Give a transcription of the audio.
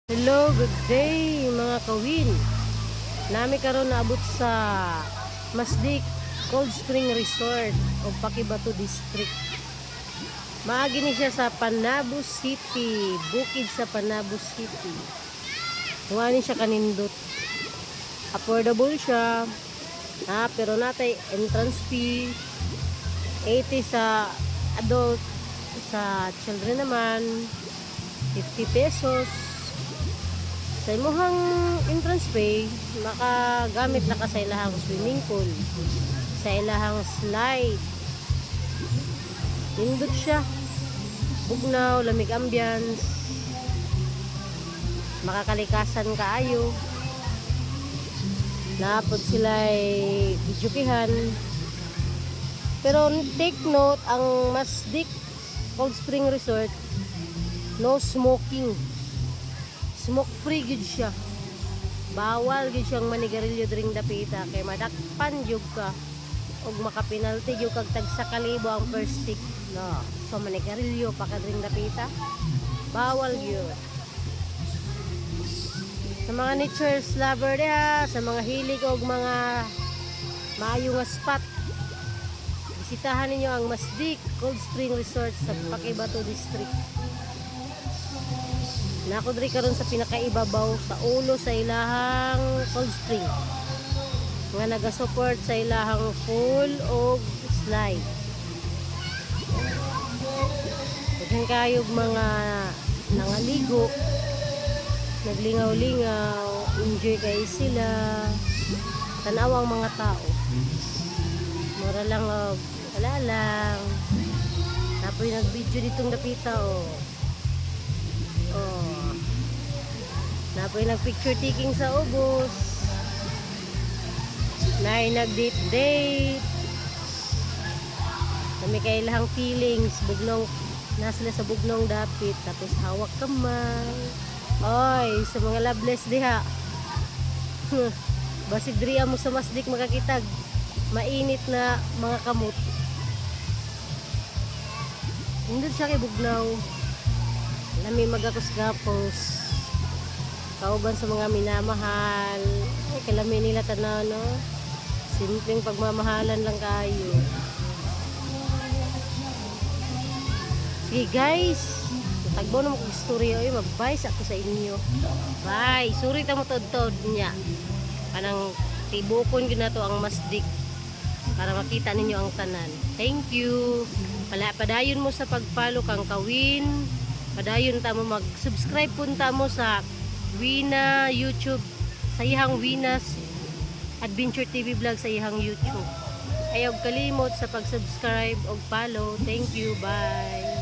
Hello, good day mga kawin. Nami karon naabot sa Masdik Cold Spring Resort o Pakibato District. Maagi ni siya sa Panabo City, bukid sa Panabo City. Huwag siya kanindot. Affordable siya. Pero natay entrance fee 80 sa adult, sa children naman 50 pesos. Sa imuhang entrance fee, makagamit na ka sa ilahang swimming pool, sa ilahang slide. Nindot siya, bugnaw, lamig ambience, makakalikasan kaayo. Naapod sila'y bidyukihan. Pero take note, ang Masdik Cold Spring Resort, no smoking. Smoke free gid siya. Bawal gid siyang manigarilyo dring dapita kay madakpan jud ka og makapinalty jud kag tag 1,000 ang per stick. No. So manigarilyo pa ka dring dapita. Bawal gyud. Sa mga nature's lover diha, sa mga hilig og mga maayo nga spot, bisitahan ninyo ang Masdik Cold Spring Resort sa Pakibato District. Nakodri karon sa pinakaibabaw sa ulo sa ilahang cold spring, nga naga-support sa ilahang pool o slide. Daghan kayog mga nangaligo, naglingaw-lingaw, enjoy kayo sila, tanawang mga tao. Mura lang og wala lang. Tapos nag-video ditong dapita Napoy nag-picture taking sa ubos. Nay nag-date. Kami kay lahang feelings, bugnong nasila sa bugnong dapit, tapos hawak kamay. Oy, sa mga loveless diha. Basig diri mo sa Masdik makakitag mainit na mga kamot. Hindi siya kay bugnaw. Lami magakos-gapos. Kauban sa mga minamahal. Ay, kalami nila tanaw, no? Simpleng pagmamahalan lang kayo. Sige guys, tagbo na mo kong story. Oy, mag-bye ako sa inyo. Bye. Sorry ta mo tod-tod niya. Kanang tibukon yun na to ang Masdik para makita ninyo ang tanan. Thank you. Padayon mo sa pagpalo kang kawin. Padayon ta mo mag-subscribe punta mo sa Wina YouTube, sa ihang Wina's Adventure TV Vlog sa ihang YouTube. Ayaw kalimot sa pag-subscribe o follow. Thank you. Bye.